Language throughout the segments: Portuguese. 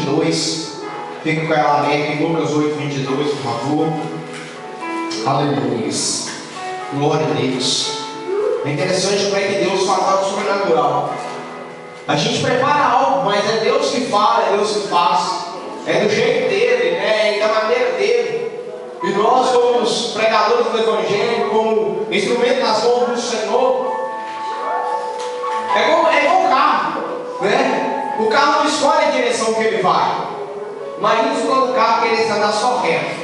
22. Fique com ela aberta em Lucas 8, 22, por favor. Aleluia. Glória a Deus. É interessante como é que Deus faz algo sobrenatural. A gente prepara algo, mas é Deus que fala, é Deus que faz. É do jeito dele, né? E da maneira dele. E nós, como os pregadores do Evangelho, como instrumento nas mãos do Senhor, é igual o carro, né? O carro não escolhe a direção que ele vai. Imagina se quando o carro queresse andar só reto,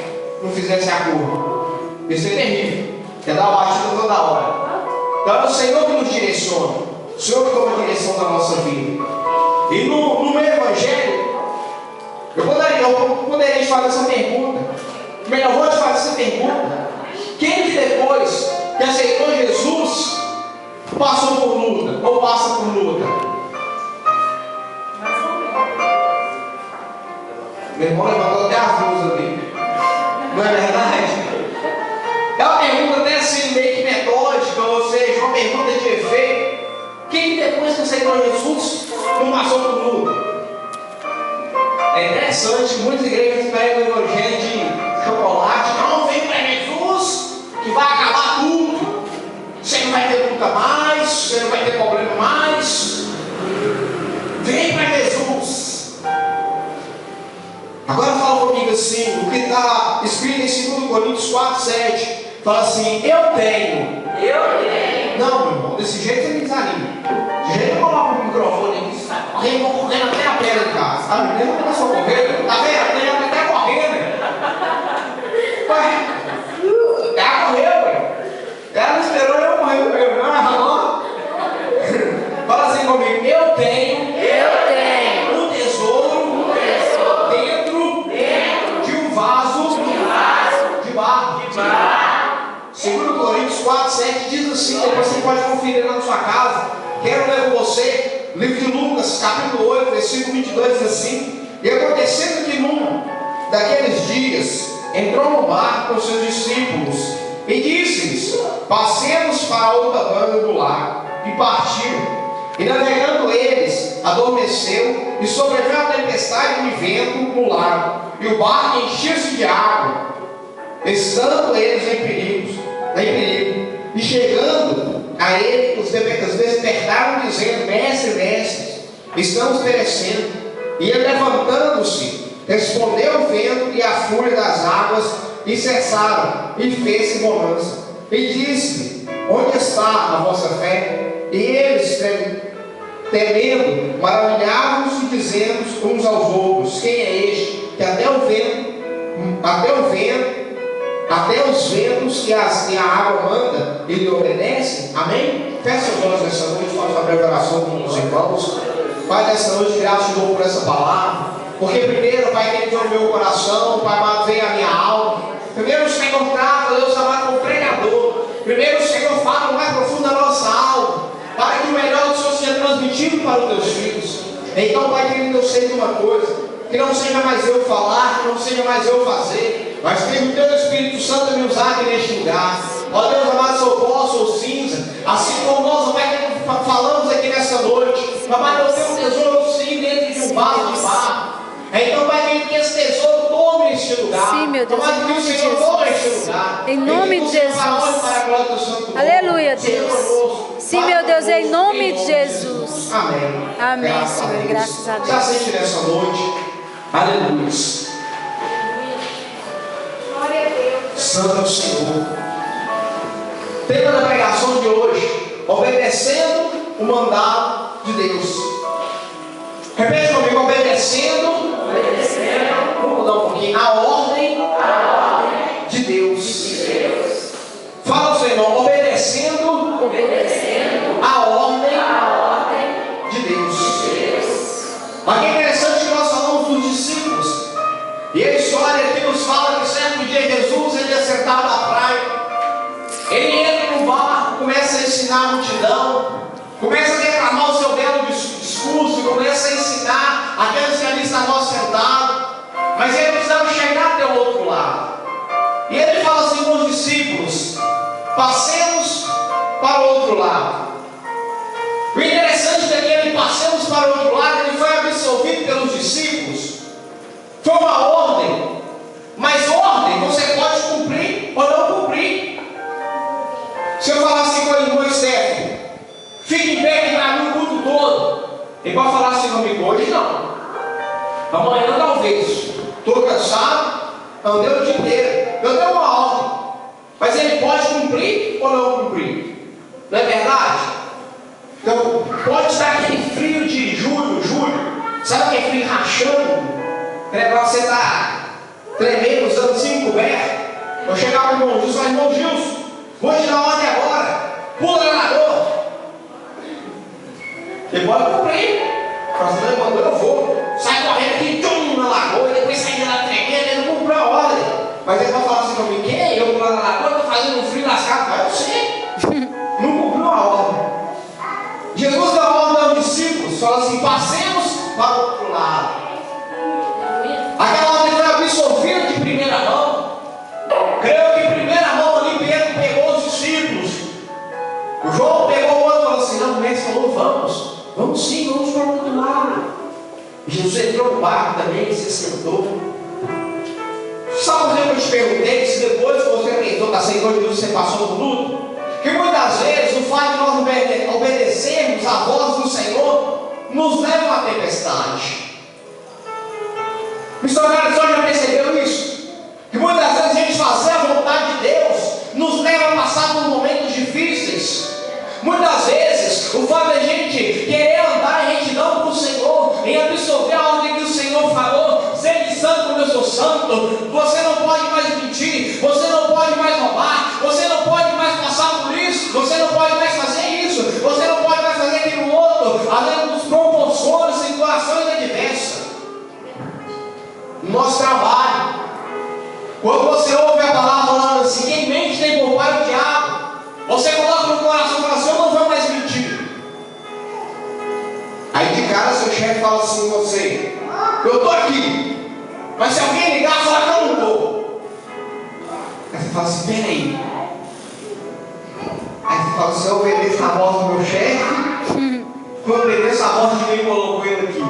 não fizesse a curva. Isso é terrível. Quer dar uma batida toda hora. Então é o Senhor que nos direciona. O Senhor que toma a direção da nossa vida. E no meu Evangelho, eu poderia te fazer essa pergunta. Melhor, eu vou te fazer essa pergunta. Quem que depois que aceitou Jesus passou por luta ou passa por luta? Meu irmão levantou até as luzes ali. Não é verdade? É uma pergunta até assim meio que metódica, ou seja, uma pergunta de efeito. Quem depois que aceitou Jesus não passou por luta? É interessante, muitas igrejas pegam o evangelho de chocolate. Não, vem para Jesus que vai acabar tudo. Você não vai ter luta mais, você não vai ter problema mais. Vem para Jesus. Agora fala comigo assim, o que está escrito em 2 Coríntios 4, 7. Fala assim, eu tenho. Não, meu irmão, desse jeito você me desanima. De jeito eu coloco o microfone aqui, sai correndo até a pedra de casa. A menina começou a correr, tá vendo? A menina até correndo. Ué, ela correu, ué. Ela não esperou eu correr primeiro, não, ela falou. Fala assim comigo, eu tenho um tesouro dentro de um vaso de barro. 2 Coríntios 4, 7 diz assim, depois você pode conferir lá na sua casa. Quero ler com você, livro de Lucas, capítulo 8, versículo 22, diz assim: e acontecendo que num daqueles dias, entrou no barco com seus discípulos, e disse-lhes, passemos para a outra banda do lago, e partiram. E navegando eles, adormeceu, e sobreveio a tempestade de vento no lago, e o barco encheu-se de água, estando eles em perigo. E chegando a ele, os despertaram, dizendo, mestre, estamos perecendo. E ele, levantando-se, respondeu o vento e a fúria das águas, e cessaram, e fez-se bonança. E disse, onde está a vossa fé? E eles, temendo, maravilhavam-se, dizendo uns aos outros, quem é este, que até os ventos e a água manda, ele obedece? Amém? Feche seus olhos nessa noite, faça uma breve oração com os irmãos. Pai, nessa noite, graças por essa palavra, porque primeiro, Pai, que entrou no meu coração, Pai amado, veio a minha alma. Primeiro, o Senhor trata, Deus amado, como pregador. Primeiro, o Senhor fala no mais profundo da nossa alma, para que o melhor do Senhor seja transmitido para os teus filhos. Então, Pai querido, eu sei de uma coisa, que não seja mais eu falar, que não seja mais eu fazer, mas que o teu Espírito Santo me usar aqui neste lugar. Ó Deus amado, sou pó, sou cinza, assim como nós, Pai, falamos aqui nessa noite. Papai, eu tenho um tesouro sim dentro de um vaso de barro. Então, Pai, que esse tesouro tome este lugar. Sim, meu Deus, Tomara que o Senhor tome este lugar. Em nome de Jesus. Aleluia, Deus. Sim, meu Deus, em nome de Jesus. Amém. Amém, Senhor, graças a Deus. Já sente nessa noite. Aleluia. Santo é o Senhor. Tema da pregação de hoje: obedecendo o mandado de Deus. Repete comigo: obedecendo. Vamos mudar um pouquinho. A ordem de Deus. Fala o Senhor: obedecendo a ordem de Deus. Aqui é interessante que nós falamos dos discípulos. E a história aqui nos fala que certo dia Jesus, ele é sentado na praia. Ele entra no barco, começa a ensinar a multidão, começa a declamar o seu belo discurso, começa a ensinar aqueles que ali estavam sentados. Mas ele precisava chegar até o outro lado. E ele fala assim com os discípulos: passemos para o outro lado. O interessante é que ele passemos para o outro lado, ele foi absolvido pelos discípulos Amanhã talvez. Estou cansado, andei o dia inteiro. Eu dei uma ordem. Mas ele pode cumprir ou não cumprir? Não é verdade? Então, pode estar aquele frio de julho. Sabe aquele frio rachando? Você está tremendo, usando 5 cobertos. Eu chegava para o irmão Gilson, irmão Gilson, vou te dar ordem agora. Pula na lagoa. Ele pode cumprir. Fazendo quando eu vou. Sai correndo aqui, tchum, na lagoa, e depois sai de lá tremendo, ele não cumpriu a ordem. Mas ele vai falar assim para mim, quem? Eu pular na lagoa, estou fazendo um frio lascado. Vai você. Não cumpriu a ordem. Jesus dá ordem aos discípulos, fala assim, passemos para o outro lado. Aquela ordem foi absorvida de primeira mão. Creio que em primeira mão ali Pedro pegou os discípulos. O João pegou o outro e falou assim, não, o mestre falou, vamos sim, vamos para o outro lado. Jesus entrou no barco também, se sentou. Sabe o que eu te perguntei? Se depois que você aceitou Jesus, você passou por tudo? Que muitas vezes o fato de nós obedecermos à voz do Senhor nos leva a uma tempestade. Missionário, só já percebeu isso? Que muitas vezes a gente fazer a vontade de Deus nos leva a passar por momentos difíceis. Muitas vezes o fato de a gente querer andar em retidão com o Senhor, em absorver a ordem que o Senhor falou, ser santo como eu sou santo, você não pode mais mentir, você não pode mais roubar, você não pode mais passar por isso, você não pode mais fazer isso, você não pode mais fazer aquilo outro, além dos proporções, situações adversas. No nosso trabalho, quando você ouve a palavra falando assim, quem mente tem por pai o diabo, você coloca no coração e fala assim, eu não vou mais mentir. Aí de cara seu chefe fala assim com você, eu estou aqui, mas se alguém ligar, fala que eu não estou. Aí você fala assim, peraí. Aí você fala assim, eu obedeço a voz do meu chefe, eu obedeço a voz de quem colocou ele aqui.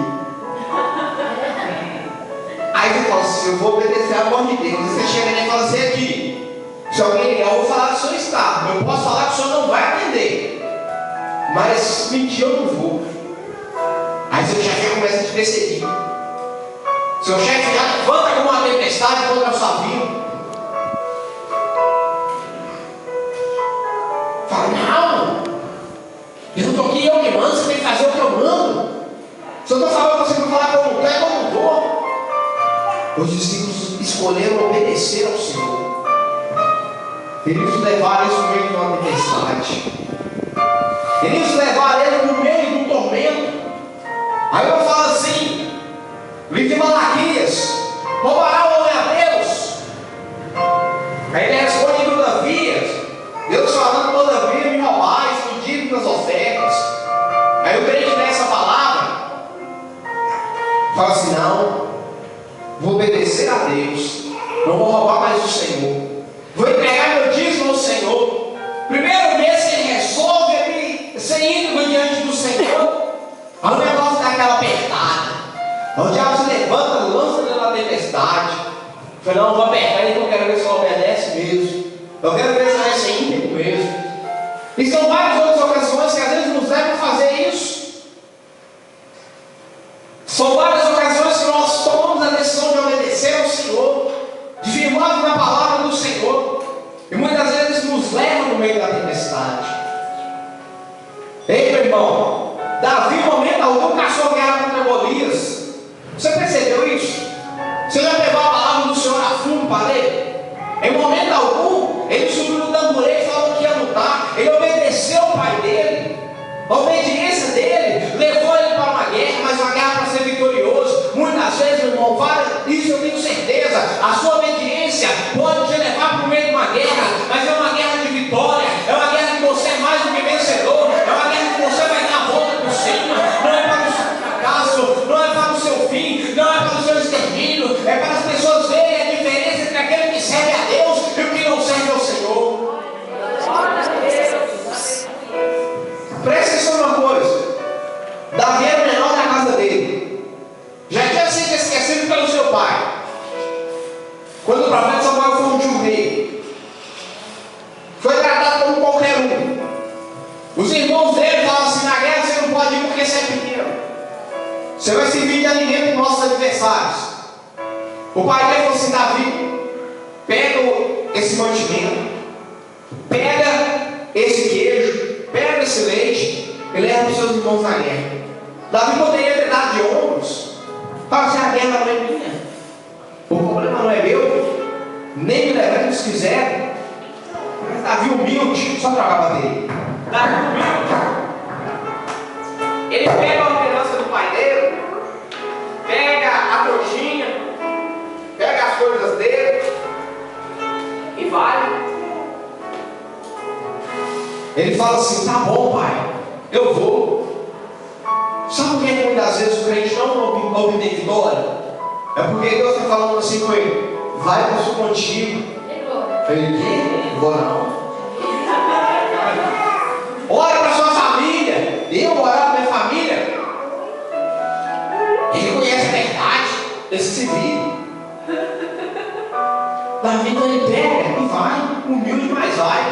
Aí você fala assim, eu vou obedecer a voz de Deus. Aí você chega e fala assim, aqui, se alguém ligar, eu vou falar que o senhor está. Eu posso falar que o senhor não vai atender, mas mentir eu não vou. Aí seu chefe começa a te perseguir. Seu chefe já levanta como uma tempestade contra a sua vida. Fala, não, eu não estou aqui, eu que mando, você tem que fazer o que eu mando. Se eu estou falando para você não falar que eu não quero, eu não vou. Os discípulos escolheram obedecer ao Senhor. Eles levaram isso no meio de uma tempestade. Eles levaram ele no meio do tormento. Aí eu falo assim, livro de Malaquias, roubará o homem a Deus? Aí ele responde, todavia, Deus falando, todavia me roubais, pedindo das ofertas. Aí o crente nessa palavra fala assim, não, vou obedecer a Deus, não vou roubar mais o Senhor, vou entregar meu dízimo ao Senhor. Primeiro mês que ele resolve ele ser íntegro diante do Senhor, aí o negócio dá aquela apertada. Aí o diabo se levanta, lança ele na tempestade. Eu falei, não, vou apertar ele, eu quero ver se ele obedece mesmo. Eu quero ver se vai ser íntegro mesmo. E são várias outras ocasiões que às vezes nos levam a fazer isso. São várias ocasiões que nós tomamos a decisão de obedecer ao Senhor, de firmarmos na palavra do Senhor, e muitas vezes nos leva no meio da tempestade. Ei, meu irmão, Davi, em momento algum, caçou guerra contra Golias. Você percebeu isso? Você já pegou a palavra do Senhor a fundo para ler? Em momento algum, ele subiu no tamborete e falou que ia lutar. Ele obedeceu o pai dele. A obediência dele levou ele para uma guerra, mas uma guerra para ser vitorioso. Muitas vezes, meu irmão, isso eu tenho certeza. A sua obediência pode te levar para o meio de uma guerra, mas é uma guerra de vitória. É uma guerra que você é mais do que vencedor. É uma guerra que você vai dar a volta por cima. Não é para o seu fracasso, não é para o seu fim, não é para o seu extermínio. É para as pessoas verem a diferença entre aquele que serve a Deus e o que não serve ao Senhor. Presta atenção numa coisa. Davi era o menor da casa dele. Já tinha sido esquecido pelo seu pai. Quando o profeta Samuel foi ungido rei, foi tratado como qualquer um. Os irmãos dele falaram assim, na guerra você não pode ir porque você é pequeno. Você vai servir de alimento para nossos adversários. necessários. O pai dele falou assim: Davi, pega esse mantimento, pega esse queijo, pega esse leite e leva para os seus irmãos na guerra. Davi poderia ter dado de ombros, fala assim: a guerra não é minha, o problema não é meu, nem me levar se quiser. Mas Davi humilde, só trocar a bateria. Davi humilde, ele pega a liderança do pai dele, pega a coxinha, pega as coisas dele e vai. Ele fala assim: tá bom, pai, eu vou. Sabe por que muitas vezes o crente não obtém vitória? É porque Deus está falando assim com ele: vai que eu sou contigo. Ele: que? Vou não. Ora para sua família. Eu orar para minha família. Ele conhece a verdade. Ele se vira. Davi, então ele pega e vai, humilde, mas vai.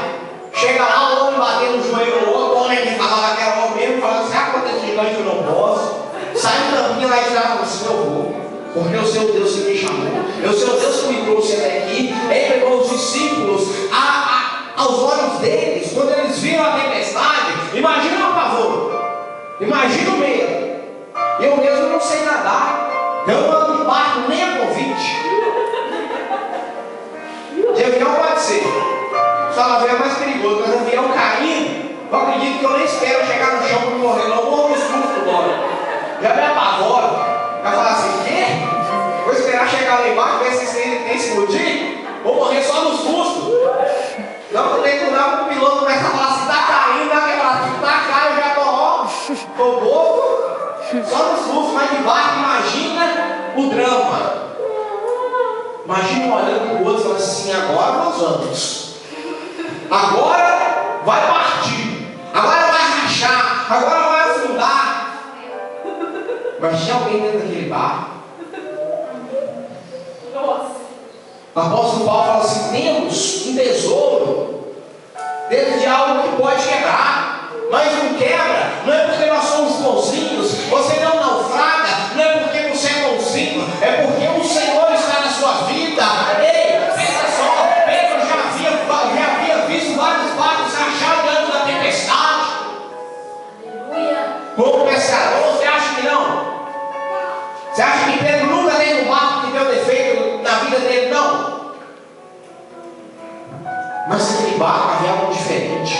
Chega lá, o homem batendo no joelho no outro, o homem que falava que era o homem mesmo, falando assim: acontece gigante, eu não posso. Sai um tampinho lá e tira e fala assim: eu vou, porque eu sei o Deus que me chamou, eu sei o Deus que me trouxe até aqui. Ele pegou os discípulos, aos olhos deles, quando eles viram a tempestade, imagina o pavor, imagina o medo. Eu mesmo não sei nadar, eu não ando de barco nem a convite. De avião pode ser, só o avião é mais perigoso, mas avião caindo, eu acredito que eu nem espero chegar no chão para morrer, não, eu morro no susto agora. Já me apavoro, vai falar assim: quê? Vou esperar chegar lá embaixo, ver se tem explodir, vou morrer só no susto. Não tem que dar, o piloto começa a falar assim: tá caindo, dá aquela tudo, tá caindo, eu já tô bobo, só no susto, mas de baixo, imagina o drama. Imagina olhando para o outro e falando assim: agora nós vamos, agora vai partir, agora vai rachar, agora vai afundar. Mas tinha alguém dentro daquele barco. O apóstolo Paulo fala assim: temos um tesouro dentro de algo que pode quebrar, mas não quebra, não é porque nós somos bonzinhos, você não naufraga, não é porque você é bonzinho, é porque o Senhor está na sua vida. Ei, pensa só, Pedro já havia visto vários barcos rachar diante da tempestade. Como pescador, você acha que não? Você acha que Pedro nunca teve um barco que deu defeito na vida dele? Não. Mas naquele barco havia algo diferente.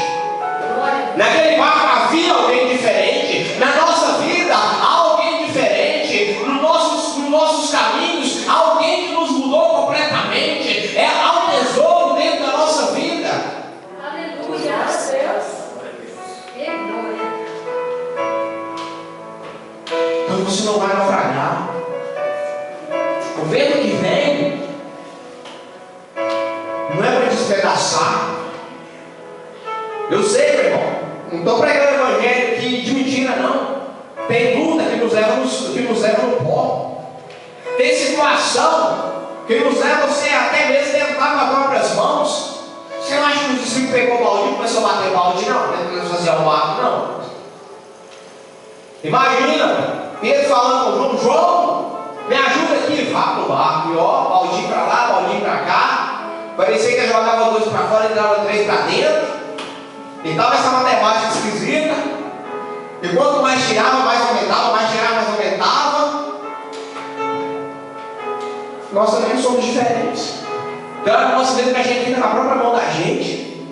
Naquele barco havia alguém diferente. Na nossa vida há alguém diferente. Nos nossos caminhos há alguém que nos mudou completamente. Há um tesouro dentro da nossa vida. Aleluia, Deus. Então você não vai naufragar. O vento que vem não é para despedaçar. Eu sei, meu irmão, não estou pregando o evangelho aqui de mentira, não. Tem luta que nos leva no pó. Tem situação que nos leva você até mesmo tentar com as próprias mãos. Você não acha que o discípulo pegou o balde e começou a bater o balde? Não, não fazia o barco, não. Imagina Pedro falando com João: me ajuda aqui, vá pro barco. E ó, baldinho para lá, baldinho para cá. Parecia que jogava 2 para fora e dava 3 para dentro. E estava essa matemática esquisita. E quanto mais tirava, mais aumentava, mais tirava, mais aumentava. Nós também somos diferentes. Então nós vemos que a gente fica na própria mão da gente.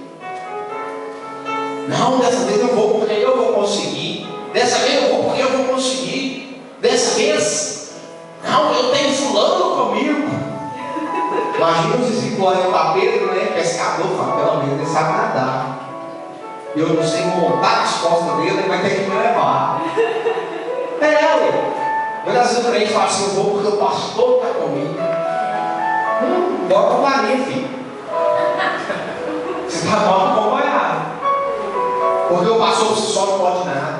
Não, dessa vez eu vou porque eu vou conseguir. Dessa vez eu vou porque eu vou conseguir. Dessa vez, não, eu tenho fulano comigo. Imagina os discípulos olhando para Pedro, né? Pescador, fala: pelo menos ele sabe nadar. Eu não sei montar as costas dele, ele vai ter que me levar. Muitas vezes a gente fala assim: eu vou porque o pastor está comigo. Bora com Maria, filho. Você está mal acompanhado. Porque o pastor por si só não pode nada.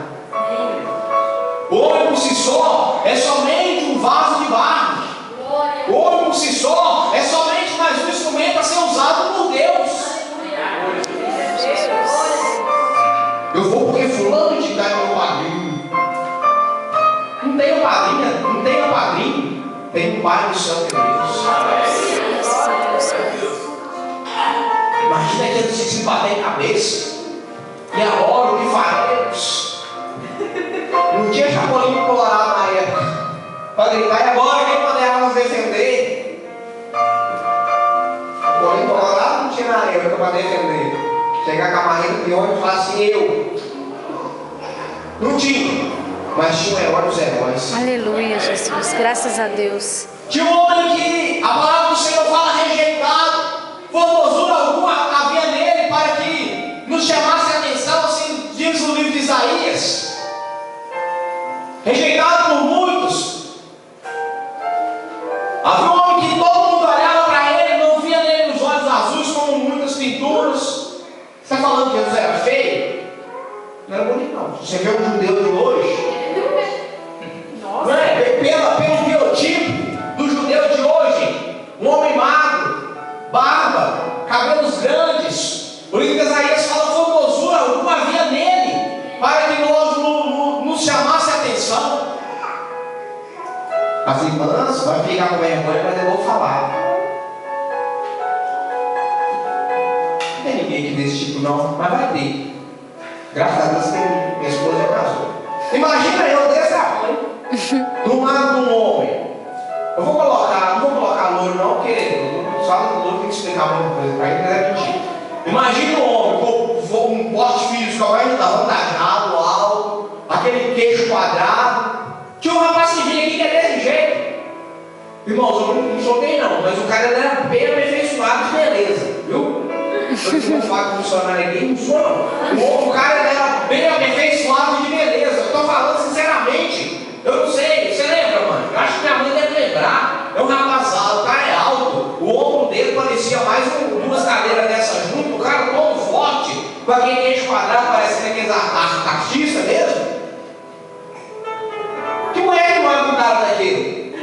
O homem por si só é somente um vaso de barro. O homem por si só é somente mais um instrumento a ser usado por Deus. Eu vou porque fulano de tal é meu padrinho. Não tenho padrinho. tem um Pai no céu que é Deus. Imagina que eles se batem a cabeça. E agora o que faremos? Não tinha Chapolin Colorado na época para gritar, e agora quem poderá nos defender? Chapolin Colorado não tinha na época para defender. Chegar com a marreta de ônibus e falar assim, eu. Não tinha, mas tinha um herói dos heróis. Aleluia, Jesus, graças a Deus. Tinha um homem que a palavra do Senhor fala rejeitado, formosura alguma havia nele para que nos chamasse a atenção, assim diz o livro de Isaías. Rejeitado por muitos. Havia um homem que todo mundo olhava para ele, não via nele os olhos azuis como muitas pinturas. Você está falando que Jesus era feio? Não era bonito não. Você vê um judeu de hoje, não é? Pelo biotipo do judeu de hoje, um homem magro, barba, cabelos grandes. O livro de Isaías fala formosura alguma havia nele, para que nós nos chamasse a atenção. As irmãs vão ficar com vergonha, mas eu vou falar. Não tem ninguém aqui desse tipo não, mas vai ter. Graças a Deus que minha esposa já casou. Imagina eu desse tamanho, do lado de um homem. Eu vou colocar, não vou colocar louro não, porque só no louro tem que explicar muita coisa para ele, mas é mentira. Imagina um homem com um porte físico avantajado, alto, aquele queixo quadrado. Tinha um rapaz que vinha aqui que é desse jeito. Irmãos, eu não soltei não, mas o cara era bem aperfeiçoado de beleza, viu? Eu não falo com funcionário aqui, não sou não. O cara era bem aperfeiçoado de beleza. Eu estou falando sinceramente. Eu não sei, você lembra, mano? Eu acho que minha mãe deve lembrar. É um rapaz alto, o cara é alto. O ombro dele parecia mais duas cadeiras dessas juntas. O cara todo forte, com aquele queixo quadrado, parecendo aqueles artistas mesmo. Que mulher que não é mudada daquele?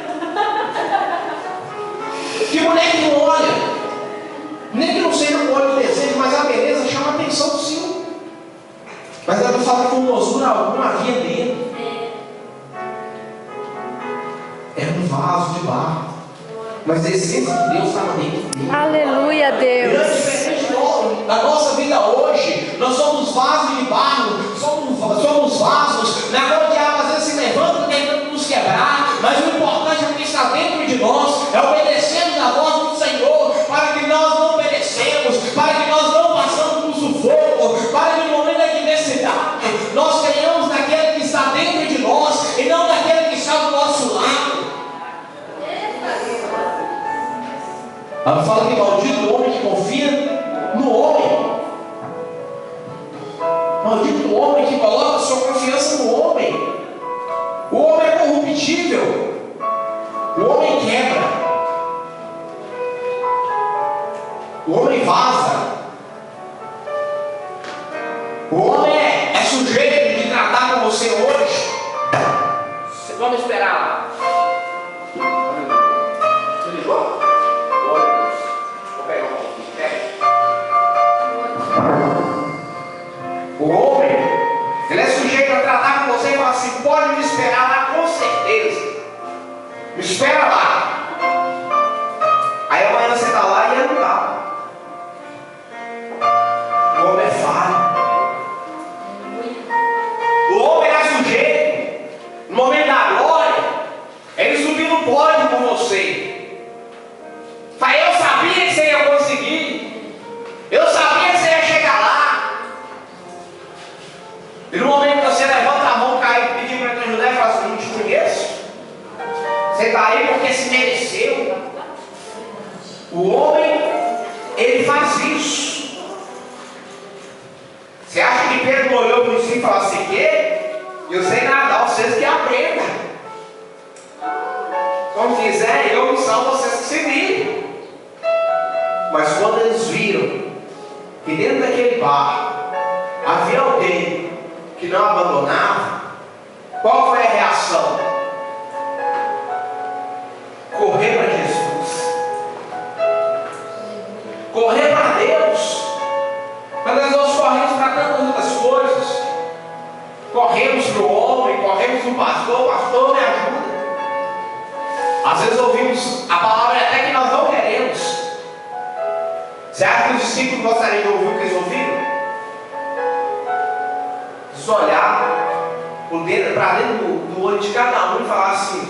Que mulher que não olha? Nem que não seja um olho de desejo, mas a beleza chama a atenção sim. Mas ela não fala que formosura alguma havia nele. Era um vaso de barro, mas a essência de Deus estava dentro dele. Aleluia, Deus. Na nossa vida hoje, nós somos vasos de barro, somos vasos na qual o diabo às vezes se levanta tentando nos quebrar, mas o importante é o que está dentro de nós, é obedecermos a voz do Senhor, para que nós não perecemos, para que nós não passamos por sufoco, para que no momento da adversidade nós tenhamos naquele que está dentro de nós e não naquele que está do nosso lado. Ela fala que maldito o homem que confia no homem. Maldito o homem que coloca sua confiança no homem. O homem é corruptível. O homem quebra. O homem vaza. O homem é sujeito de tratar com você hoje. Vamos esperar lá. Você ligou? O homem, ele é sujeito a tratar com você e falar assim, pode me esperar lá com certeza. Me espera lá. Aí amanhã você está lá e ele não está. O homem é falho. O homem é sujeito, no momento da glória, ele subiu no pódio com você. Fala, eu sabia que você ia conseguir. Eu sabia que você ia chegar lá. E no momento que você levanta a mão, cai e pedir para te ajudar e fala assim, não te conheço. Você está aí porque se mereceu. O homem, ele faz isso. Você acha que Pedro olhou para si e falou assim, que? Eu sei nadar, vocês que aprendam. Como fizer, eu não são vocês que se virem. Mas quando eles viram que dentro daquele barco havia alguém que não abandonava, qual foi a reação? Correr para Jesus, correr para Deus. Mas nós corremos para tantas outras coisas, corremos para o homem, corremos para o pastor me ajuda. Às vezes ouvimos a palavra até que nós não queremos. Você acha que os discípulos gostariam de ouvir o que eles ouviram? Só olhar para dentro do olho de cada um e falar assim: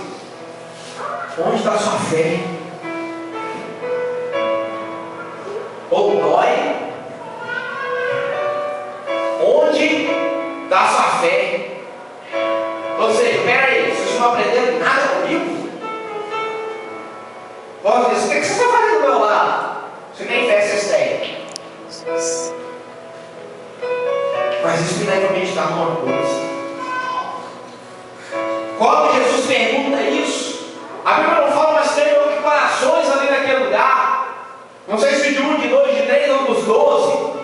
onde está a sua fé? Ou dói? Onde está a sua fé? Ou seja, peraí, vocês não aprenderam nada comigo? Pode dizer, o que você está fazendo do meu lado? Você nem fé, vocês têm. Mas isso me leva a meditar numa coisa. Quando Jesus pergunta isso, a Bíblia não fala, mas tem corações ali naquele lugar. Não sei se de 1, de 2, de 3 ou dos 12.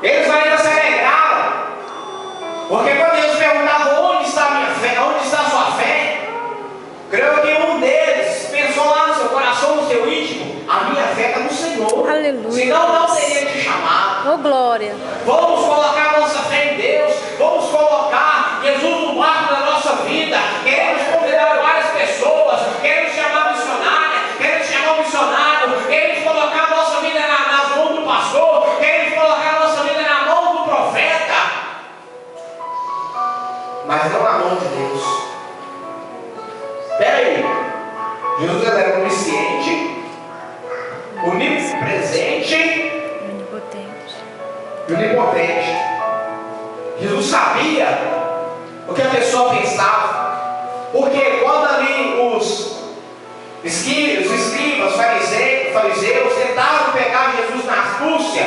Eles ainda se alegraram. Porque quando Jesus perguntava onde está a minha fé, onde está a sua fé, creio que um deles pensou lá no seu coração, no seu íntimo: a minha fé está no Senhor. Aleluia. Senão não teria te chamado. Oh, glória. Vamos colocar a nossa fé em Deus. Vamos colocar Jesus no barco da nossa vida. Queremos convidar várias pessoas. Queremos chamar missionária. Queremos chamar um missionário. Queremos colocar a nossa vida nas mãos do pastor. Queremos colocar a nossa vida na mão do profeta. Mas não na mão de Deus. Espera aí. Jesus era onisciente, onipresente e onipotente. Jesus sabia o que a pessoa pensava. Porque quando ali os escribas, fariseus tentaram pegar Jesus na astúcia,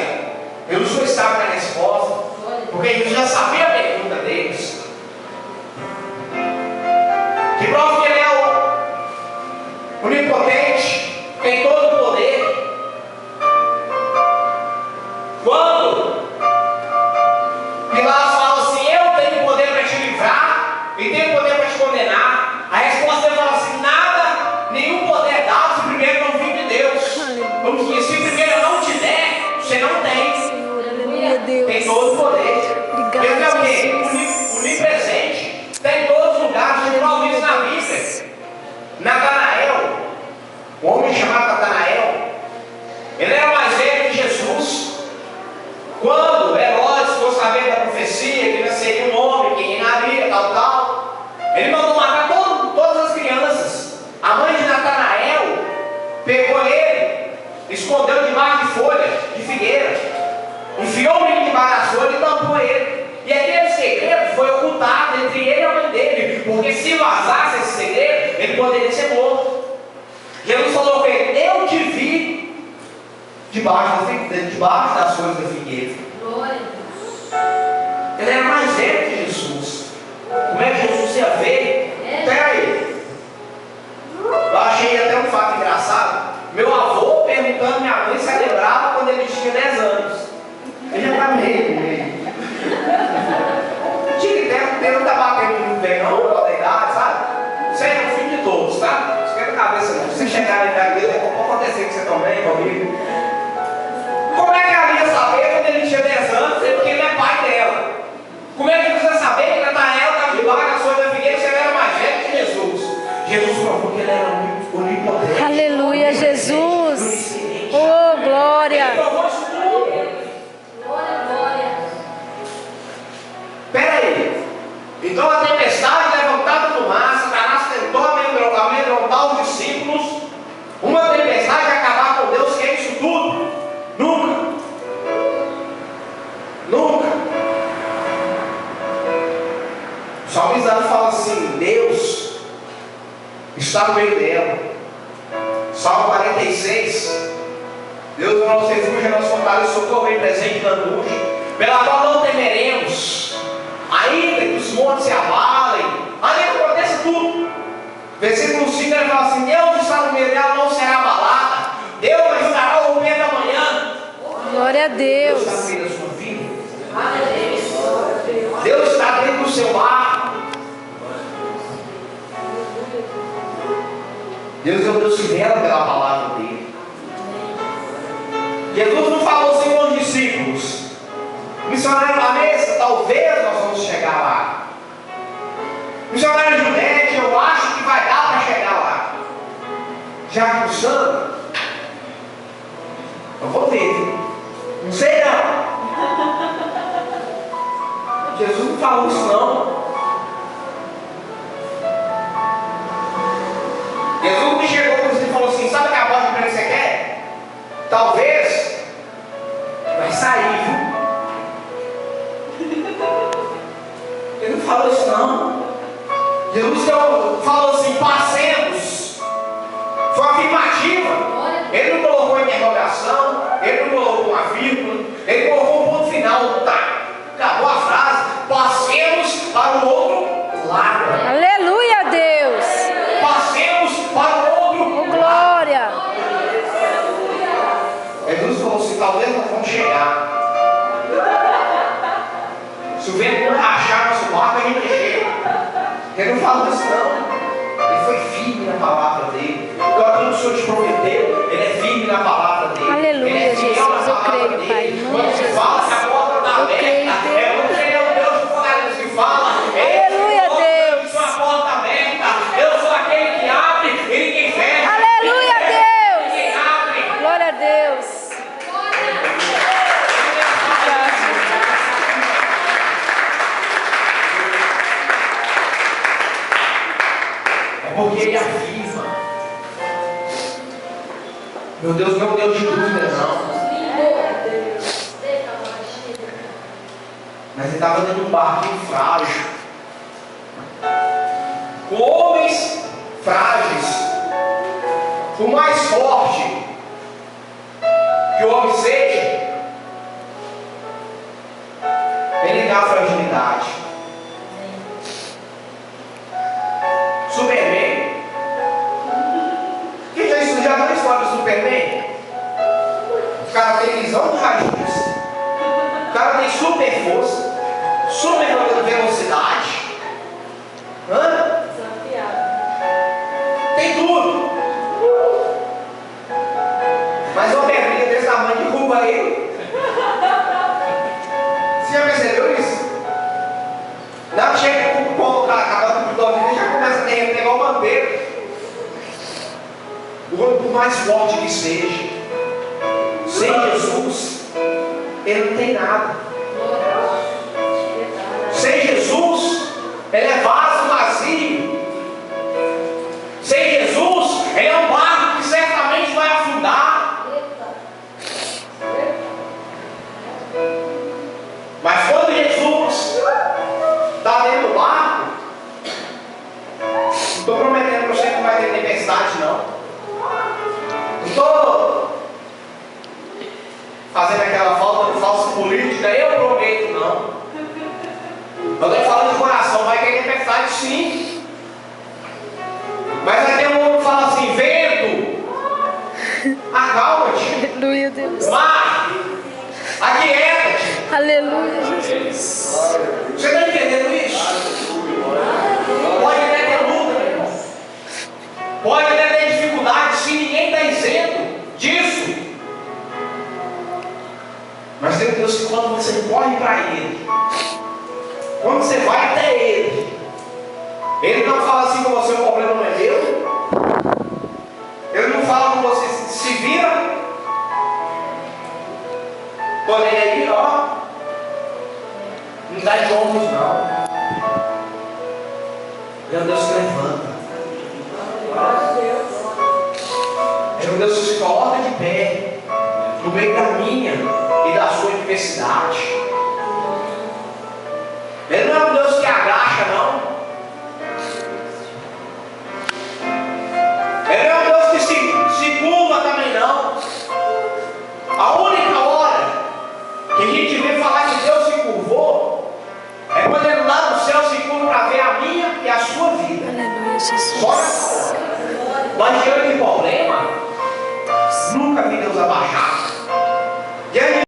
Jesus só estava na resposta. Porque Jesus já sabia a pergunta deles. Que prova que ele é o onipotente, tem todo o poder. Quando Pilatos fala assim: eu tenho poder para te livrar e tenho poder para te condenar, a resposta dele fala assim: nada, nenhum poder é dado se primeiro não vir de Deus. Vamos dizer, se primeiro eu não te der, você não tem. Senhor, aleluia, Deus. Tem todo o poder. Obrigado, Ele é o quê? Jesus. Onipresente. Está em todos os lugares. A gente fala isso na Bíblia. Natanael, um homem chamado Natanael, ele era mais velho que Jesus. Quando Herodes ficou sabendo da profecia que nasceria um homem que reinaria, tal, ele mandou matar todas as crianças. A mãe de Natanael pegou ele, escondeu debaixo de folha de figueira, enfiou o menino debaixo das folhas e tampou ele. E aquele segredo foi ocultado entre ele e a mãe dele, porque se vazasse esse segredo, ele poderia ser morto. Jesus falou com ele: eu te vi debaixo das folhas da figueira. Ele era mais velho que Jesus. Como é que Jesus ia ver? Espera aí. Eu achei até um fato engraçado. Meu avô perguntando minha mãe se ela lembrava quando ele tinha 10 anos. Ele já está meio. Tinha ideia, não está batendo muito bem, não, pela idade, sabe? Você é o filho de todos, tá? Não esquenta a cabeça, não. Se você chegar ali na igreja, pode acontecer que você também, comigo. Como é que ela ia saber quando ele tinha 10 anos? É porque ele é pai dela. Como é que você ia saber que Natanael estava debaixo das folhas da figueira se ele era mais velho que Jesus? Jesus provou que ele era onipotente. Aleluia, Jesus. Oh, glória. Ele provou isso tudo. Espera aí. Então a tempestade levantada no mar, Satanás tentou amedrontar os discípulos. Uma tempestade acabar com Deus, que é isso tudo? Nunca. Nunca. O salmista fala assim: Deus está no meio dela. Salmo 46. Deus é o nosso refúgio, é nosso fortaleza, socorro bem presente na angústia, pela qual não temeremos, ainda que os montes se abalem, ainda que aconteça tudo. Versículo 5 ele fala assim: Deus está no meio dela, não será abalada. Deus ajudará o romper da manhã. Glória a Deus. Deus está no meio da sua vida. Deus está dentro do seu lar. Deus é o Deus que vela pela palavra dele. Jesus não falou assim com os discípulos: missionário Vanessa, talvez nós vamos chegar lá. Missionário Junete, eu acho que vai dar para chegar lá. Já cursando? Eu vou ver. Não sei não. Jesus não falou isso não. Jesus me chegou para você e falou assim, sabe que a voz que você quer? Talvez vai sair, viu? Ele não falou isso não. Jesus falou assim, passemos. Foi uma afirmativa. Ele não colocou interrogação, ele não colocou uma vírgula, ele colocou um ponto final, tá? Acabou a frase, passemos para o outro lado. Aleluia, Deus. Passemos para o outro lado. Glória. Jesus falou assim, talvez nós vamos chegar. Se o vento não rachar nosso barco, a gente chega. Ele não falou isso não. Ele foi firme na palavra dele. Agora tudo que o Senhor te prometeu, ele é firme na palavra dele. Aleluia, ele é fiel Jesus, na eu creio, palavra Pai, dele. em nome Quando de você Jesus. fala que a porta está Eu creio, aberta, Deus. é porque ele é o Deus de Apocalipse que fala. Aleluia, Deus. Eu sou a porta aberta. Eu sou aquele que abre e ninguém fecha. Aleluia, Deus. Ninguém abre. Glória a Deus. Porque ele afirma. Meu Deus não é um Deus de dúvida, não. Mas ele estava dentro de um barquinho frágil. Com homens frágeis. O mais forte que o homem seja, ele dá fragilidade. Superman. Quem já viu a história do Superman? O cara tem visão de raios. O cara tem super força, super velocidade. Hã? Tem tudo. Mas uma pedrinha desse tamanho derruba ele. Você já percebeu isso? Não chega com o cara acabando com o domínio, já começa a derreter igual bandeira. Por mais forte que seja, sem Jesus, ele não tem nada. Sem Jesus, ele é vaso vazio. Sem Jesus, ele é um barco que certamente vai afundar. Mas quando Jesus está dentro do barco, não estou prometendo para você que não vai ter tempestade, não. Não estou fazendo aquela falta de falsa política, eu prometo, não. Eu estou falando de coração, vai ter tempestade sim. Mas vai ter um homem que fala assim, vento, acalma-te. Aleluia, Deus. Mar, aquieta-te. Aleluia, Jesus. Você está entendendo isso? Pode até ter luta, meu irmão. Pode até ter dificuldade, se ninguém está isento disso. Mas tem um Deus que quando você corre para Ele, quando você vai até Ele, Ele não fala assim com você, o problema não é meu. Ele não fala com você, se vira. Porém aí, ó, não dá de ombros não. Ele é um Deus que levanta. Ele é um Deus que se coloca de pé no meio da minha e da sua adversidade. Ele não é